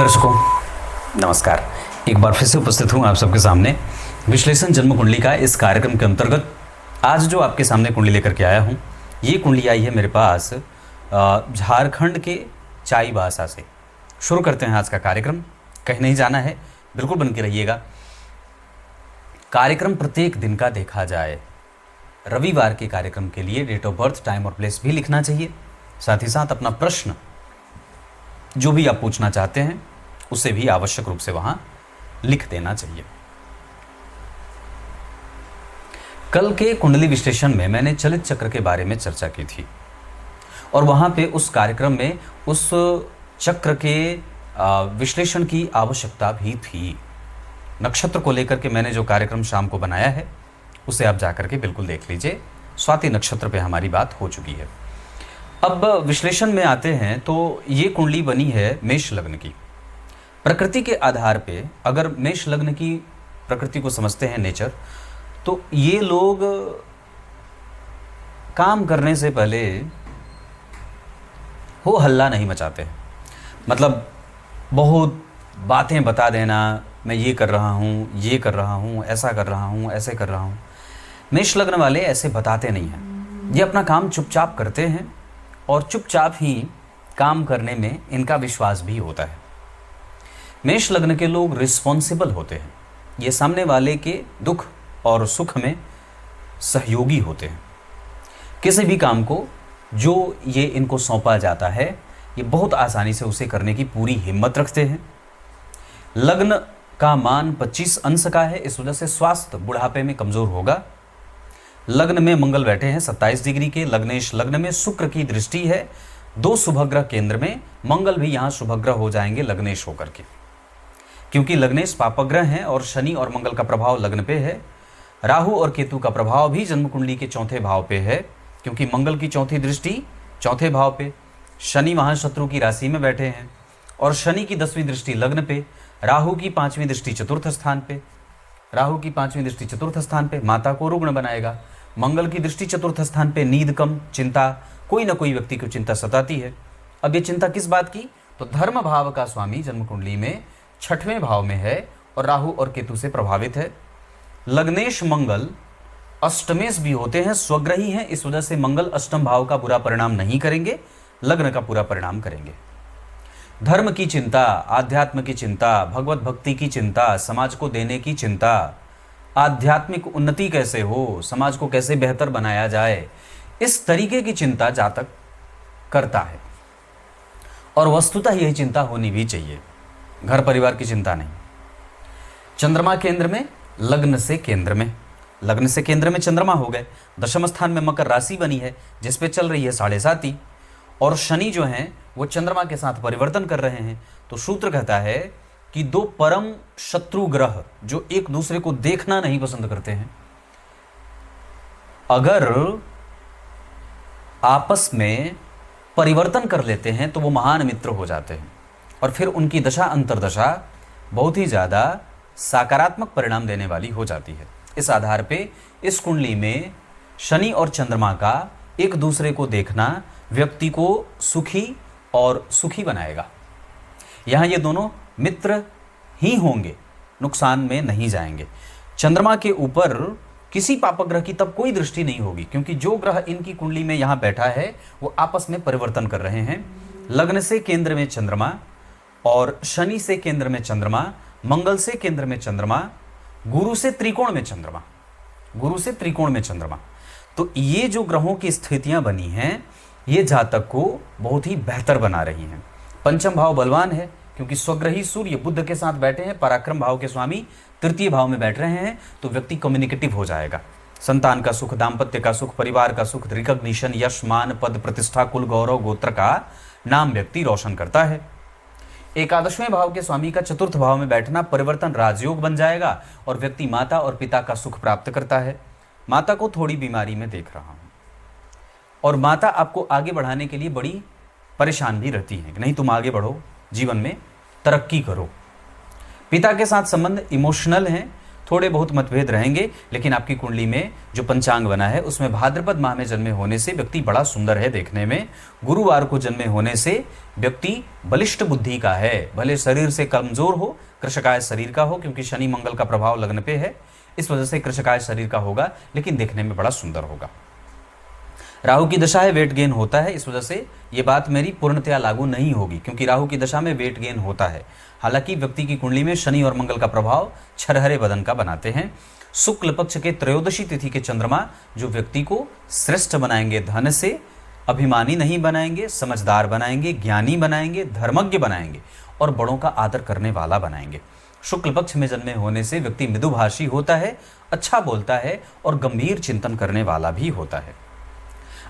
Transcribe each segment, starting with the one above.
दर्शकों नमस्कार। एक बार फिर से उपस्थित हूँ आप सबके सामने विश्लेषण जन्म कुंडली का इस कार्यक्रम के अंतर्गत। आज जो आपके सामने कुंडली लेकर के आया हूँ, ये कुंडली आई है मेरे पास झारखंड के चाईबासा से। शुरू करते हैं आज का कार्यक्रम। कहीं नहीं जाना है, बिल्कुल बन के रहिएगा। कार्यक्रम प्रत्येक दिन का देखा जाए। रविवार के कार्यक्रम के लिए डेट ऑफ बर्थ, टाइम और प्लेस भी लिखना चाहिए। साथ ही साथ अपना प्रश्न जो भी आप पूछना चाहते हैं उसे भी आवश्यक रूप से वहां लिख देना चाहिए। कल के कुंडली विश्लेषण में मैंने चलित चक्र के बारे में चर्चा की थी और वहां पे उस कार्यक्रम में उस चक्र के विश्लेषण की आवश्यकता भी थी। नक्षत्र को लेकर के मैंने जो कार्यक्रम शाम को बनाया है उसे आप जाकर के बिल्कुल देख लीजिए। स्वाति नक्षत्र पे हमारी बात हो चुकी है। अब विश्लेषण में आते हैं तो ये कुंडली बनी है मेष लग्न की। प्रकृति के आधार पे अगर मेष लग्न की प्रकृति को समझते हैं, नेचर, तो ये लोग काम करने से पहले हो हल्ला नहीं मचाते हैं। मतलब बहुत बातें बता देना, मैं ये कर रहा हूँ, ये कर रहा हूँ, ऐसा कर रहा हूँ, ऐसे कर रहा हूँ। मेष लग्न वाले ऐसे बताते नहीं हैं। ये अपना काम चुपचाप करते हैं और चुपचाप ही काम करने में इनका विश्वास भी होता है। मेष लग्न के लोग रिस्पॉन्सिबल होते हैं। ये सामने वाले के दुख और सुख में सहयोगी होते हैं। किसी भी काम को जो ये इनको सौंपा जाता है, ये बहुत आसानी से उसे करने की पूरी हिम्मत रखते हैं। लग्न का मान 25 अंश का है, इस वजह से स्वास्थ्य बुढ़ापे में कमजोर होगा। लग्न में मंगल बैठे हैं 27 डिग्री के। लग्नेश लग्न में शुक्र की दृष्टि है। 2 शुभग्रह केंद्र में, मंगल भी यहाँ शुभग्रह हो जाएंगे लग्नेश होकर के, क्योंकि लग्नेश पापग्रह हैं और शनि और मंगल का प्रभाव लग्न पे है। राहु और केतु का प्रभाव भी जन्म कुंडली के चौथे भाव पे है, क्योंकि मंगल की चौथी दृष्टि चौथे भाव पे। शनि महाशत्रु की राशि में बैठे हैं और शनि की 10वीं दृष्टि लग्न पे। राहु की 5वीं दृष्टि चतुर्थ स्थान पे। राहु की 5वीं दृष्टि चतुर्थ स्थान पे माता को रुग्ण बनाएगा। मंगल की दृष्टि चतुर्थ स्थान पे नींद कम, चिंता, कोई ना कोई व्यक्ति को चिंता सताती है। अब ये चिंता किस बात की? तो धर्म भाव का स्वामी जन्म कुंडली में 6वें भाव में है और राहु और केतु से प्रभावित है। लग्नेश मंगल अष्टमेश भी होते हैं, स्वग्रही हैं, इस वजह से मंगल अष्टम भाव का बुरा परिणाम नहीं करेंगे, लग्न का पूरा परिणाम करेंगे। धर्म की चिंता, आध्यात्म की चिंता, भगवत भक्ति की चिंता, समाज को देने की चिंता, आध्यात्मिक उन्नति कैसे हो, समाज को कैसे बेहतर बनाया जाए, इस तरीके की चिंता जातक करता है। और वस्तुतः यही चिंता होनी भी चाहिए, घर परिवार की चिंता नहीं। चंद्रमा केंद्र में, लग्न से केंद्र में, लग्न से केंद्र में चंद्रमा हो गए। दशम स्थान में मकर राशि बनी है जिसपे चल रही है 7.5 और शनि जो हैं वो चंद्रमा के साथ परिवर्तन कर रहे हैं। तो सूत्र कहता है कि 2 परम शत्रु ग्रह जो एक दूसरे को देखना नहीं पसंद करते हैं, अगर आपस में परिवर्तन कर लेते हैं तो वो महान मित्र हो जाते हैं और फिर उनकी दशा अंतर्दशा बहुत ही ज्यादा सकारात्मक परिणाम देने वाली हो जाती है। इस आधार पे इस कुंडली में शनि और चंद्रमा का एक दूसरे को देखना व्यक्ति को सुखी और सुखी बनाएगा। यहां ये दोनों मित्र ही होंगे, नुकसान में नहीं जाएंगे। चंद्रमा के ऊपर किसी पापग्रह की तब कोई दृष्टि नहीं होगी, क्योंकि जो ग्रह इनकी कुंडली में यहां बैठा है वो आपस में परिवर्तन कर रहे हैं। लग्न से केंद्र में चंद्रमा और शनि से केंद्र में चंद्रमा, मंगल से केंद्र में चंद्रमा, गुरु से त्रिकोण में चंद्रमा, गुरु से त्रिकोण में चंद्रमा। तो ये जो ग्रहों की स्थितियां बनी हैं ये जातक को बहुत ही बेहतर बना रही हैं। पंचम भाव बलवान है, क्योंकि स्वग्रही सूर्य बुध के साथ बैठे हैं। पराक्रम भाव के स्वामी तृतीय भाव में बैठ रहे हैं, तो व्यक्ति कम्युनिकेटिव हो जाएगा। संतान का सुख, दाम्पत्य का सुख, परिवार का सुख, रिकॉग्निशन, यश, मान, पद, प्रतिष्ठा, कुल, गौरव, गोत्र का नाम व्यक्ति रोशन करता है। एकादशवें भाव के स्वामी का चतुर्थ भाव में बैठना परिवर्तन राजयोग बन जाएगा और व्यक्ति माता और पिता का सुख प्राप्त करता है। माता को थोड़ी बीमारी में देख रहा हूं और माता आपको आगे बढ़ाने के लिए बड़ी परेशान भी रहती है कि नहीं तुम आगे बढ़ो, जीवन में तरक्की करो। पिता के साथ संबंध इमोशनल हैं, थोड़े बहुत मतभेद रहेंगे, लेकिन आपकी कुंडली में जो पंचांग बना है उसमें भाद्रपद माह में जन्मे होने से व्यक्ति बड़ा सुंदर है देखने में। गुरुवार को जन्मे होने से व्यक्ति बलिष्ठ बुद्धि का है, भले शरीर से कमजोर हो, कृशकाय शरीर का हो, क्योंकि शनि मंगल का प्रभाव लग्न पे है, इस वजह से कृशकाय शरीर का होगा, लेकिन देखने में बड़ा सुंदर होगा। राहु की दशा है, वेट गेन होता है, इस वजह से ये बात मेरी पूर्णतया लागू नहीं होगी, क्योंकि राहु की दशा में वेट गेन होता है। हालांकि व्यक्ति की कुंडली में शनि और मंगल का प्रभाव छरहरे बदन का बनाते हैं। शुक्ल पक्ष के त्रयोदशी तिथि के चंद्रमा जो व्यक्ति को श्रेष्ठ बनाएंगे, धन से अभिमानी नहीं बनाएंगे, समझदार बनाएंगे, ज्ञानी बनाएंगे, धर्मज्ञ बनाएंगे और बड़ों का आदर करने वाला बनाएंगे। शुक्ल पक्ष में जन्मे होने से व्यक्ति मृदुभाषी होता है, अच्छा बोलता है और गंभीर चिंतन करने वाला भी होता है।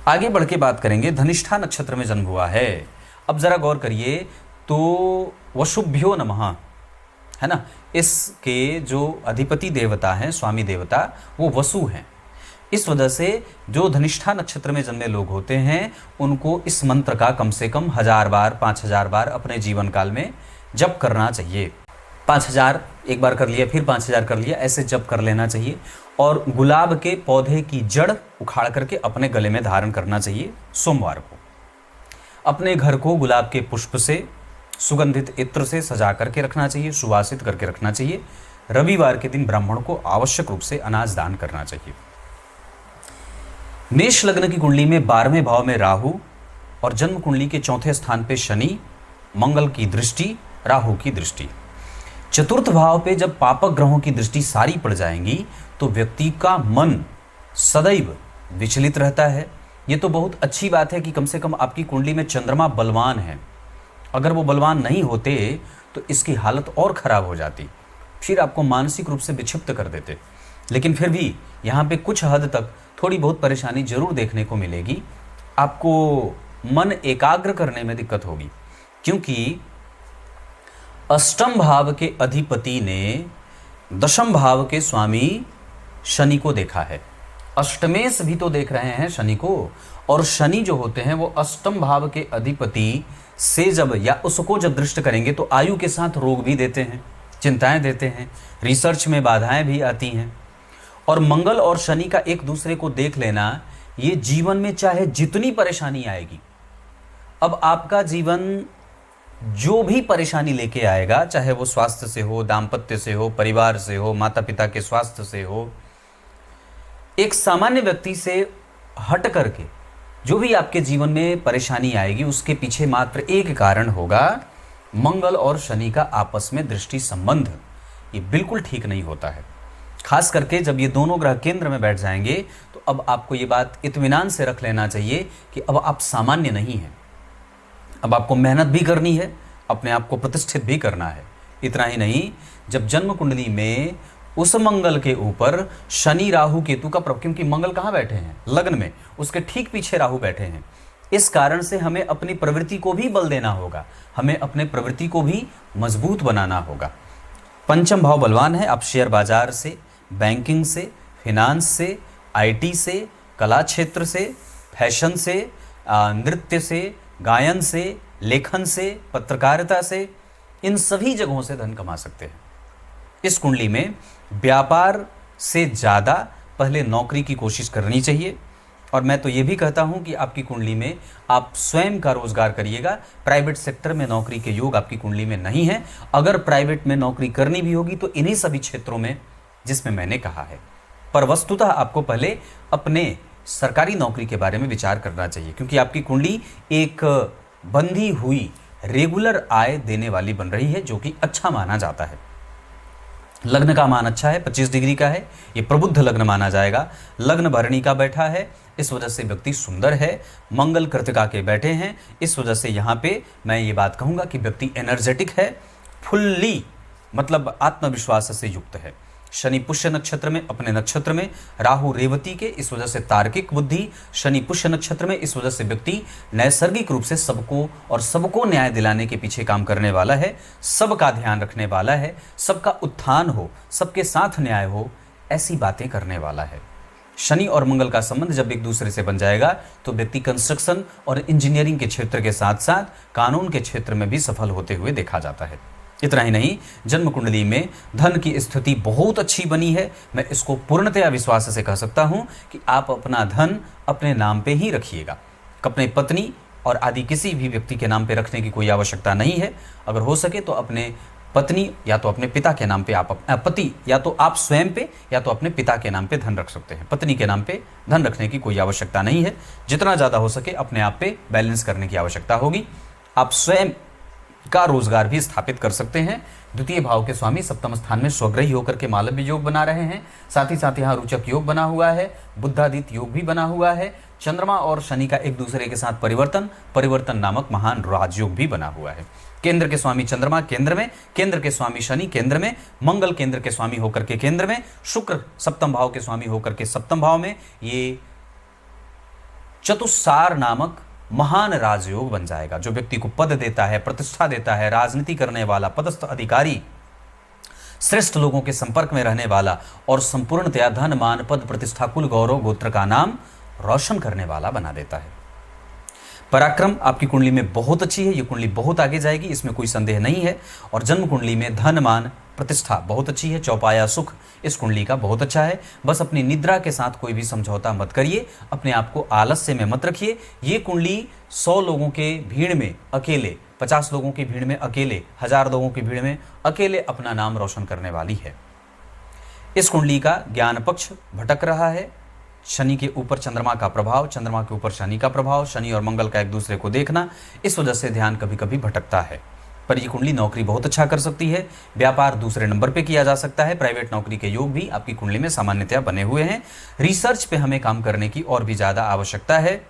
आगे बढ़ के बात करेंगे, धनिष्ठा नक्षत्र में जन्म हुआ है। अब जरा गौर करिए तो वशुभ्यो नमः, है ना, इसके जो अधिपति देवता हैं, स्वामी देवता, वो वसु हैं। इस वजह से जो धनिष्ठा नक्षत्र में जन्मे लोग होते हैं उनको इस मंत्र का कम से कम 1000 बार 5000 बार अपने जीवन काल में जप करना चाहिए। 5000 एक बार कर लिया, फिर 5000 कर लिया, ऐसे जप कर लेना चाहिए। और गुलाब के पौधे की जड़ उखाड़ करके अपने गले में धारण करना चाहिए। सोमवार को अपने घर को गुलाब के पुष्प से, सुगंधित इत्र से सजा करके रखना चाहिए, सुवासित करके रखना चाहिए। रविवार के दिन ब्राह्मण को आवश्यक रूप से अनाज दान करना चाहिए। मेष लग्न की कुंडली में 12वें भाव में राहु और जन्म कुंडली के चौथे स्थान पे शनि, मंगल की दृष्टि, राहु की दृष्टि। चतुर्थ भाव पे जब पापक ग्रहों की दृष्टि सारी पड़ जाएंगी तो व्यक्ति का मन सदैव विचलित रहता है। ये तो बहुत अच्छी बात है कि कम से कम आपकी कुंडली में चंद्रमा बलवान है। अगर वो बलवान नहीं होते तो इसकी हालत और खराब हो जाती, फिर आपको मानसिक रूप से विक्षिप्त कर देते। लेकिन फिर भी यहाँ पे कुछ हद तक थोड़ी बहुत परेशानी जरूर देखने को मिलेगी। आपको मन एकाग्र करने में दिक्कत होगी, क्योंकि अष्टम भाव के अधिपति ने दशम भाव के स्वामी शनि को देखा है। अष्टमेश भी तो देख रहे हैं शनि को, और शनि जो होते हैं वो अष्टम भाव के अधिपति से जब या उसको जब दृष्ट करेंगे तो आयु के साथ रोग भी देते हैं, चिंताएं देते हैं, रिसर्च में बाधाएं भी आती हैं। और मंगल और शनि का एक दूसरे को देख लेना, ये जीवन में चाहे जितनी परेशानी आएगी, अब आपका जीवन जो भी परेशानी लेके आएगा, चाहे वो स्वास्थ्य से हो, दाम्पत्य से हो, परिवार से हो, माता पिता के स्वास्थ्य से हो, एक सामान्य व्यक्ति से हट करके जो भी आपके जीवन में परेशानी आएगी उसके पीछे मात्र एक कारण होगा, मंगल और शनि का आपस में दृष्टि संबंध। ये बिल्कुल ठीक नहीं होता है। खास करके जब ये दोनों ग्रह केंद्र में बैठ जाएंगे तो अब आपको ये बात इत्मीनान से रख लेना चाहिए कि अब आप सामान्य नहीं हैं। अब आपको मेहनत भी करनी है, अपने आप को प्रतिष्ठित भी करना है। इतना ही नहीं, जब जन्म कुंडली में उस मंगल के ऊपर शनि राहु केतु का प्रभाव, क्योंकि मंगल कहाँ बैठे हैं? लग्न में, उसके ठीक पीछे राहु बैठे हैं। इस कारण से हमें अपनी प्रवृत्ति को भी बल देना होगा, हमें अपने प्रवृत्ति को भी मजबूत बनाना होगा। पंचम भाव बलवान है। आप शेयर बाजार से, बैंकिंग से, फिनांस से, आईटी से, कला क्षेत्र से, फैशन से, नृत्य से, गायन से, लेखन से, पत्रकारिता से, इन सभी जगहों से धन कमा सकते हैं। इस कुंडली में व्यापार से ज़्यादा पहले नौकरी की कोशिश करनी चाहिए। और मैं तो ये भी कहता हूँ कि आपकी कुंडली में आप स्वयं का रोजगार करिएगा। प्राइवेट सेक्टर में नौकरी के योग आपकी कुंडली में नहीं है। अगर प्राइवेट में नौकरी करनी भी होगी तो इन्हीं सभी क्षेत्रों में जिसमें मैंने कहा है। पर वस्तुतः आपको पहले अपने सरकारी नौकरी के बारे में विचार करना चाहिए, क्योंकि आपकी कुंडली एक बंधी हुई रेगुलर आय देने वाली बन रही है, जो कि अच्छा माना जाता है। लग्न का मान अच्छा है, 25 डिग्री का है, ये प्रबुद्ध लग्न माना जाएगा। लग्न भरणी का बैठा है, इस वजह से व्यक्ति सुंदर है। मंगल कृतिका के बैठे हैं, इस वजह से यहाँ पे मैं ये बात कहूँगा कि व्यक्ति एनर्जेटिक है, फुल्ली मतलब आत्मविश्वास से युक्त है। शनि पुष्य नक्षत्र में, अपने नक्षत्र में, राहु रेवती के, इस वजह से तार्किक बुद्धि। शनि पुष्य नक्षत्र में, इस वजह से व्यक्ति नैसर्गिक रूप से सबको न्याय दिलाने के पीछे काम करने वाला है, सबका ध्यान रखने वाला है, सबका उत्थान हो, सबके साथ न्याय हो, ऐसी बातें करने वाला है। शनि और मंगल का संबंध जब एक दूसरे से बन जाएगा तो व्यक्ति कंस्ट्रक्शन और इंजीनियरिंग के क्षेत्र के साथ साथ कानून के क्षेत्र में भी सफल होते हुए देखा जाता है। इतना ही नहीं, जन्म कुंडली में धन की स्थिति बहुत अच्छी बनी है। मैं इसको पूर्णतया विश्वास से कह सकता हूं कि आप अपना धन अपने नाम पे ही रखिएगा। अपने पत्नी और आदि किसी भी व्यक्ति के नाम पे रखने की कोई आवश्यकता नहीं है। अगर हो सके तो अपने पत्नी या तो अपने पिता के नाम पे आप पति या तो आप स्वयं पे या तो अपने पिता के नाम पे धन रख सकते हैं। पत्नी के नाम पे धन रखने की कोई आवश्यकता नहीं है। जितना ज़्यादा हो सके अपने आप पे बैलेंस करने की आवश्यकता होगी। आप स्वयं का रोजगार भी स्थापित कर सकते हैं। द्वितीय भाव के स्वामी सप्तम स्थान में स्वग्रही होकर के मालव्य योग बना रहे हैं। साथ ही साथ यहाँ रोचक योग बना हुआ है, बुद्धादित्य योग भी बना हुआ है। चंद्रमा और शनि का एक दूसरे के साथ परिवर्तन नामक महान राजयोग भी बना हुआ है। केंद्र के स्वामी चंद्रमा केंद्र में, केंद्र के स्वामी शनि केंद्र में, मंगल केंद्र के स्वामी होकर के केंद्र में, शुक्र सप्तम भाव के स्वामी होकर के सप्तम भाव में, ये चतुस्सार नामक महान राजयोग बन जाएगा, जो व्यक्ति को पद देता है, प्रतिष्ठा देता है, राजनीति करने वाला, पदस्थ अधिकारी, श्रेष्ठ लोगों के संपर्क में रहने वाला और संपूर्णतया धन मान पद प्रतिष्ठा कुल गौरव गोत्र का नाम रोशन करने वाला बना देता है। पराक्रम आपकी कुंडली में बहुत अच्छी है। ये कुंडली बहुत आगे जाएगी, इसमें कोई संदेह नहीं है। और जन्म कुंडली में धन मान प्रतिष्ठा बहुत अच्छी है। चौपाया सुख इस कुंडली का बहुत अच्छा है। बस अपनी निद्रा के साथ कोई भी समझौता मत करिए, अपने आप को आलस्य में मत रखिए। ये कुंडली 100 लोगों के भीड़ में अकेले, 50 लोगों की भीड़ में अकेले, 1000 लोगों की भीड़ में अकेले अपना नाम रोशन करने वाली है। इस कुंडली का ज्ञान पक्ष भटक रहा है। शनि के ऊपर चंद्रमा का प्रभाव, चंद्रमा के ऊपर शनि का प्रभाव, शनि और मंगल का एक दूसरे को देखना, इस वजह से ध्यान कभी कभी भटकता है। पर ये कुंडली नौकरी बहुत अच्छा कर सकती है। व्यापार दूसरे नंबर पे किया जा सकता है। प्राइवेट नौकरी के योग भी आपकी कुंडली में सामान्यतया बने हुए हैं। रिसर्च पे हमें काम करने की और भी ज़्यादा आवश्यकता है।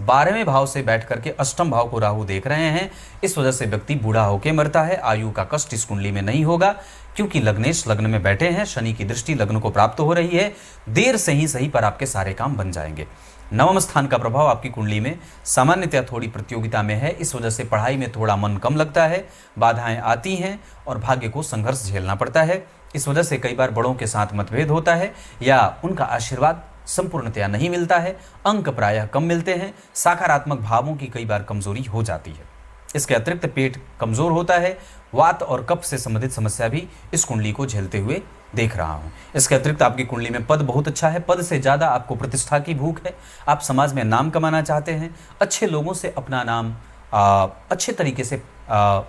12वें भाव से बैठ करके अष्टम भाव को राहु देख रहे हैं, इस वजह से व्यक्ति बूढ़ा होकर मरता है। आयु का कष्ट इस कुंडली में नहीं होगा, क्योंकि लग्नेश लग्न में बैठे हैं। शनि की दृष्टि लग्न को प्राप्त हो रही है। देर से ही सही पर आपके सारे काम बन जाएंगे। नवम स्थान का प्रभाव आपकी कुंडली में सामान्यतया थोड़ी प्रतियोगिता में है, इस वजह से पढ़ाई में थोड़ा मन कम लगता है, बाधाएं आती हैं और भाग्य को संघर्ष झेलना पड़ता है। इस वजह से कई बार बड़ों के साथ मतभेद होता है या उनका आशीर्वाद संपूर्णतया नहीं मिलता है। अंक प्रायः कम मिलते हैं। सकारात्मक भावों की कई बार कमजोरी हो जाती है। इसके अतिरिक्त पेट कमजोर होता है। वात और कफ से संबंधित समस्या भी इस कुंडली को झेलते हुए देख रहा हूं। इसके अतिरिक्त आपकी कुंडली में पद बहुत अच्छा है। पद से ज़्यादा आपको प्रतिष्ठा की भूख है। आप समाज में नाम कमाना चाहते हैं, अच्छे लोगों से अपना नाम अच्छे तरीके से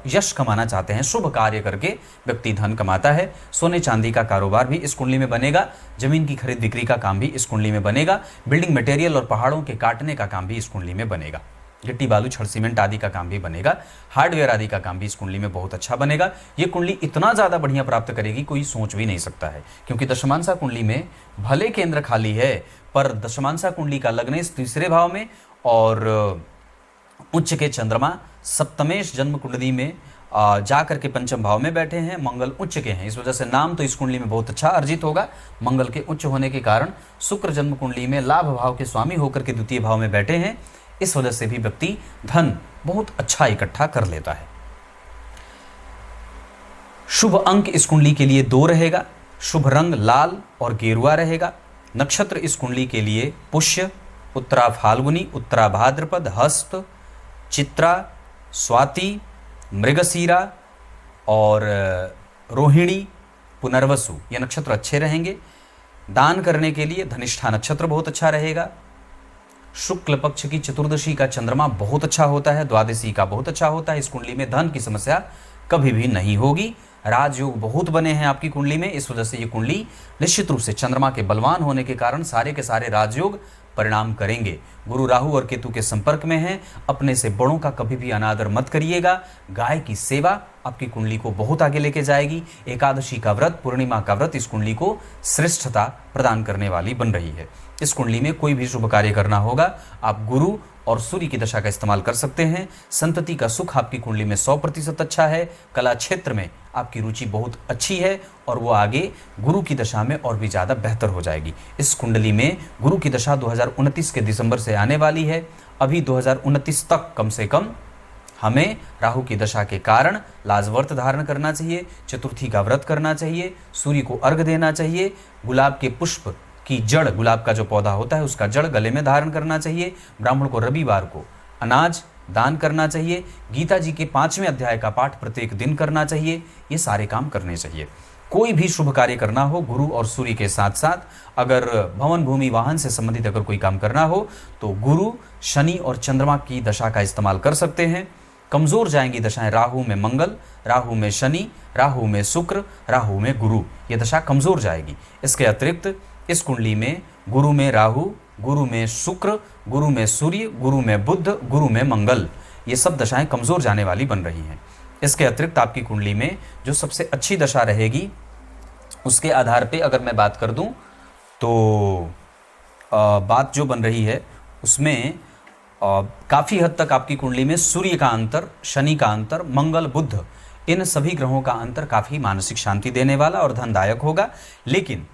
यश कमाना चाहते हैं। शुभ कार्य करके व्यक्ति धन कमाता है। सोने चांदी का कारोबार भी इस कुंडली में बनेगा। जमीन की खरीद बिक्री का काम भी इस कुंडली में बनेगा। बिल्डिंग मटेरियल और पहाड़ों के काटने का काम भी इस कुंडली में बनेगा। गिट्टी बालू छड़ सीमेंट आदि का काम भी बनेगा। हार्डवेयर आदि का काम भी इस कुंडली में बहुत अच्छा बनेगा। ये कुंडली इतना ज़्यादा बढ़िया प्राप्त करेगी कोई सोच भी नहीं सकता है, क्योंकि दशमांसा कुंडली में भले केंद्र खाली है, पर दशमांसा कुंडली का लग्नेश तीसरे भाव में और उच्च के चंद्रमा सप्तमेश जन्म कुंडली में जाकर के पंचम भाव में बैठे हैं। मंगल उच्च के हैं, इस वजह से नाम तो इस कुंडली में बहुत अच्छा अर्जित होगा। मंगल के उच्च होने के कारण शुक्र जन्म कुंडली में लाभ भाव के स्वामी होकर के द्वितीय भाव में बैठे हैं। इस वजह से भी व्यक्ति धन बहुत अच्छा इकट्ठा कर लेता है। शुभ अंक इस कुंडली के लिए 2 रहेगा। शुभ रंग लाल और गेरुआ रहेगा। नक्षत्र इस कुंडली के लिए पुष्य, उत्तरा फाल्गुनी, उत्तरा भाद्रपद, हस्त, चित्रा, स्वाति, मृगशीरा और रोहिणी, पुनर्वसु, ये नक्षत्र अच्छे रहेंगे। दान करने के लिए धनिष्ठा नक्षत्र बहुत अच्छा रहेगा। शुक्ल पक्ष की चतुर्दशी का चंद्रमा बहुत अच्छा होता है। द्वादशी का बहुत अच्छा होता है। इस कुंडली में धन की समस्या कभी भी नहीं होगी। राजयोग बहुत बने हैं आपकी कुंडली में, इस वजह से ये कुंडली निश्चित रूप से चंद्रमा के बलवान होने के कारण सारे के सारे राजयोग परिणाम करेंगे। गुरु राहु और केतु के संपर्क में हैं। अपने से बड़ों का कभी भी अनादर मत करिएगा। गाय की सेवा आपकी कुंडली को बहुत आगे लेके जाएगी। एकादशी का व्रत, पूर्णिमा का व्रत इस कुंडली को श्रेष्ठता प्रदान करने वाली बन रही है। इस कुंडली में कोई भी शुभ कार्य करना होगा, आप गुरु और सूर्य की दशा का इस्तेमाल कर सकते हैं। संतति का सुख आपकी कुंडली में 100% अच्छा है। कला क्षेत्र में आपकी रुचि बहुत अच्छी है और वो आगे गुरु की दशा में और भी ज़्यादा बेहतर हो जाएगी। इस कुंडली में गुरु की दशा 2029 के दिसंबर से आने वाली है। अभी 2029 तक कम से कम हमें राहु की दशा के कारण लाजवर्त धारण करना चाहिए, चतुर्थी का व्रत करना चाहिए, सूर्य को अर्घ देना चाहिए, गुलाब के पुष्प की जड़, गुलाब का जो पौधा होता है उसका जड़ गले में धारण करना चाहिए। ब्राह्मण को रविवार को अनाज दान करना चाहिए, गीता जी के 5वें अध्याय का पाठ प्रत्येक दिन करना चाहिए। ये सारे काम करने चाहिए। कोई भी शुभ कार्य करना हो, गुरु और सूर्य के साथ साथ अगर भवन भूमि वाहन से संबंधित अगर कोई काम करना हो तो गुरु, शनि और चंद्रमा की दशा का इस्तेमाल कर सकते हैं। कमजोर जाएंगी दशाएं राहु में मंगल, राहु में शनि, राहु में शुक्र, राहु में गुरु, ये दशा कमजोर जाएगी। इसके अतिरिक्त इस कुंडली में गुरु में राहु, गुरु में शुक्र, गुरु में सूर्य, गुरु में बुध, गुरु में मंगल, ये सब दशाएं कमजोर जाने वाली बन रही हैं। इसके अतिरिक्त आपकी कुंडली में जो सबसे अच्छी दशा रहेगी उसके आधार पे अगर मैं बात कर दूं तो बात जो बन रही है उसमें काफ़ी हद तक आपकी कुंडली में सूर्य का अंतर, शनि का अंतर, मंगल, बुध, इन सभी ग्रहों का अंतर काफ़ी मानसिक शांति देने वाला और धनदायक होगा। लेकिन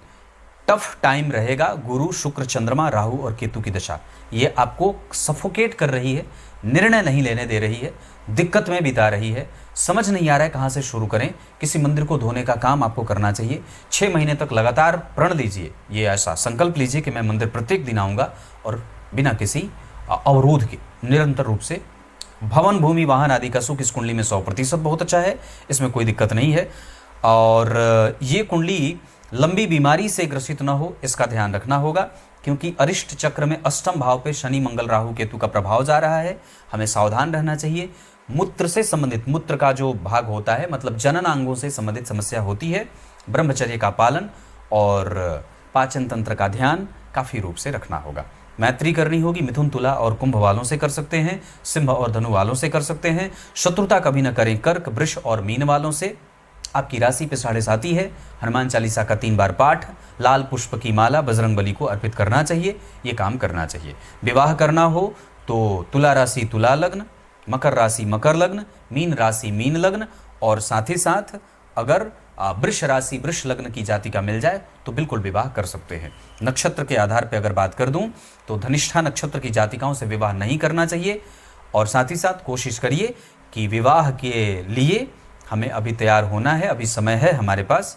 टफ टाइम रहेगा गुरु, शुक्र, चंद्रमा, राहु और केतु की दशा। ये आपको सफोकेट कर रही है, निर्णय नहीं लेने दे रही है, दिक्कत में बिता रही है, समझ नहीं आ रहा है कहाँ से शुरू करें। किसी मंदिर को धोने का काम आपको करना चाहिए। 6 महीने तक लगातार प्रण लीजिए, ये ऐसा संकल्प लीजिए कि मैं मंदिर प्रत्येक दिन आऊँगा और बिना किसी अवरोध के निरंतर रूप से। भवन भूमि वाहन आदि का सुख इस कुंडली में 100% बहुत अच्छा है, इसमें कोई दिक्कत नहीं है। और ये कुंडली लंबी बीमारी से ग्रसित न हो इसका ध्यान रखना होगा, क्योंकि अरिष्ट चक्र में अष्टम भाव पे शनि, मंगल, राहु, केतु का प्रभाव जा रहा है। हमें सावधान रहना चाहिए। मूत्र से संबंधित, मूत्र का जो भाग होता है मतलब जनन अंगों से संबंधित समस्या होती है। ब्रह्मचर्य का पालन और पाचन तंत्र का ध्यान काफ़ी रूप से रखना होगा। मैत्री करनी होगी। मिथुन, तुला और कुंभ वालों से कर सकते हैं, सिंह और धनु वालों से कर सकते हैं। शत्रुता कभी न करें कर्क, वृष और मीन वालों से। आपकी राशि पे 7.5 है। हनुमान चालीसा का 3 बार पाठ, लाल पुष्प की माला बजरंगबली को अर्पित करना चाहिए। ये काम करना चाहिए। विवाह करना हो तो तुला राशि तुला लग्न, मकर राशि मकर लग्न, मीन राशि मीन लग्न और साथ ही साथ अगर वृष राशि वृष लग्न की जाति का मिल जाए तो बिल्कुल विवाह कर सकते हैं। नक्षत्र के आधार पर अगर बात कर दूं तो धनिष्ठा नक्षत्र की जातिकाओं से विवाह नहीं करना चाहिए। और साथ ही साथ कोशिश करिए कि विवाह के लिए हमें अभी तैयार होना है, अभी समय है हमारे पास।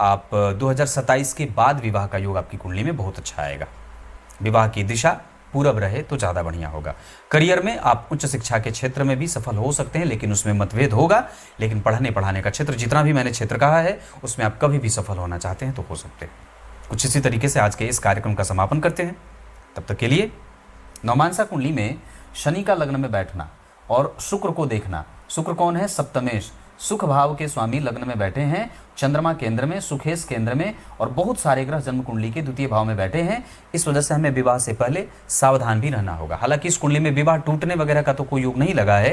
आप 2027 के बाद विवाह का योग आपकी कुंडली में बहुत अच्छा आएगा। विवाह की दिशा पूरब रहे तो ज़्यादा बढ़िया होगा। करियर में आप उच्च शिक्षा के क्षेत्र में भी सफल हो सकते हैं, लेकिन उसमें मतभेद होगा। लेकिन पढ़ने पढ़ाने का क्षेत्र, जितना भी मैंने क्षेत्र कहा है, उसमें आप कभी भी सफल होना चाहते हैं तो हो सकते हैं। कुछ इसी तरीके से आज के इस कार्यक्रम का समापन करते हैं। तब तक के लिए नवमांसा कुंडली में शनि का लग्न में बैठना और शुक्र को देखना। शुक्र कौन है? सप्तमेश, सुख भाव के स्वामी लग्न में बैठे हैं। चंद्रमा केंद्र में, सुखेश केंद्र में और बहुत सारे ग्रह जन्म कुंडली के द्वितीय भाव में बैठे हैं। इस वजह से हमें विवाह से पहले सावधान भी रहना होगा। हालांकि इस कुंडली में विवाह टूटने वगैरह का तो कोई योग नहीं लगा है,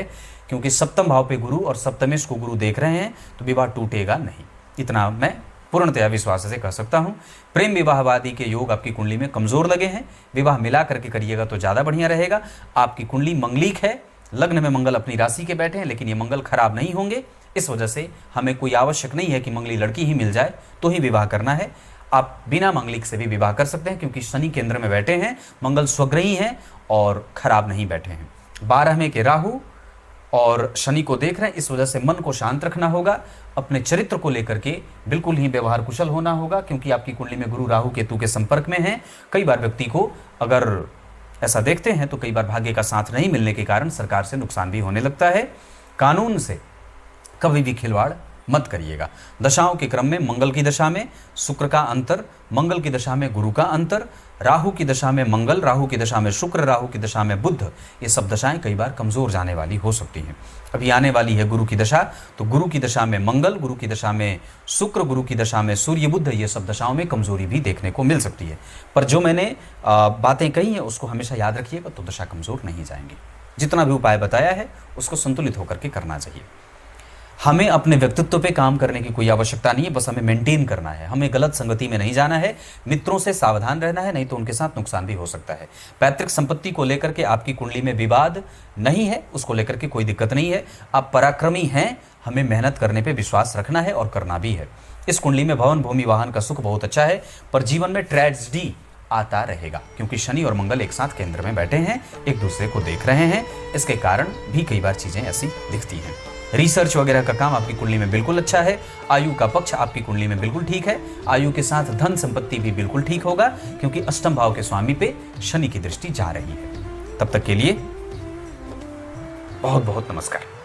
क्योंकि सप्तम भाव पे गुरु और सप्तमेश को गुरु देख रहे हैं, तो विवाह टूटेगा नहीं। इतना मैं पूर्णतया विश्वास से कह सकता हूँ। प्रेम विवाहवादी के योग आपकी कुंडली में कमजोर लगे हैं। विवाह मिला करके करिएगा तो ज़्यादा बढ़िया रहेगा। आपकी कुंडली मंगलिक है, लग्न में मंगल अपनी राशि के बैठे हैं, लेकिन ये मंगल खराब नहीं होंगे। इस वजह से हमें कोई आवश्यक नहीं है कि मंगली लड़की ही मिल जाए तो ही विवाह करना है। आप बिना मंगलिक से भी विवाह कर सकते हैं, क्योंकि शनि केंद्र में बैठे हैं, मंगल स्वग्रही हैं और खराब नहीं बैठे हैं। 12वें के राहु और शनि को देख रहे हैं, इस वजह से मन को शांत रखना होगा। अपने चरित्र को लेकर के बिल्कुल ही व्यवहार कुशल होना होगा, क्योंकि आपकी कुंडली में गुरु राहु केतु के संपर्क में है। कई बार व्यक्ति को अगर ऐसा देखते हैं तो कई बार भाग्य का साथ नहीं मिलने के कारण सरकार से नुकसान भी होने लगता है। कानून से कभी भी खिलवाड़ मत करिएगा। दशाओं के क्रम में मंगल की दशा में शुक्र का अंतर, मंगल की दशा में गुरु का अंतर, राहु की दशा में मंगल, राहु की दशा में शुक्र, राहु की दशा में बुध, ये सब दशाएं कई बार कमजोर जाने वाली हो सकती हैं। अभी आने वाली है गुरु की दशा, तो गुरु की दशा में मंगल, गुरु की दशा में शुक्र, गुरु की दशा में सूर्य, बुध, ये सब दशाओं में कमजोरी भी देखने को मिल सकती है। पर जो मैंने बातें कही हैं उसको हमेशा याद रखिएगा, तो दशा कमजोर नहीं जाएंगी। जितना भी उपाय बताया है उसको संतुलित होकर के करना चाहिए। हमें अपने व्यक्तित्व पे काम करने की कोई आवश्यकता नहीं है, बस हमें मेंटेन करना है। हमें गलत संगति में नहीं जाना है, मित्रों से सावधान रहना है, नहीं तो उनके साथ नुकसान भी हो सकता है। पैतृक संपत्ति को लेकर के आपकी कुंडली में विवाद नहीं है, उसको लेकर के कोई दिक्कत नहीं है। आप पराक्रमी हैं, हमें मेहनत करने पर विश्वास रखना है और करना भी है। इस कुंडली में भवन भूमि वाहन का सुख बहुत अच्छा है, पर जीवन में ट्रेजेडी आता रहेगा, क्योंकि शनि और मंगल एक साथ केंद्र में बैठे हैं, एक दूसरे को देख रहे हैं। इसके कारण भी कई बार चीजें ऐसी दिखती हैं। रिसर्च वगैरह का काम आपकी कुंडली में बिल्कुल अच्छा है। आयु का पक्ष आपकी कुंडली में बिल्कुल ठीक है। आयु के साथ धन संपत्ति भी बिल्कुल ठीक होगा, क्योंकि अष्टम भाव के स्वामी पे शनि की दृष्टि जा रही है। तब तक के लिए बहुत बहुत नमस्कार।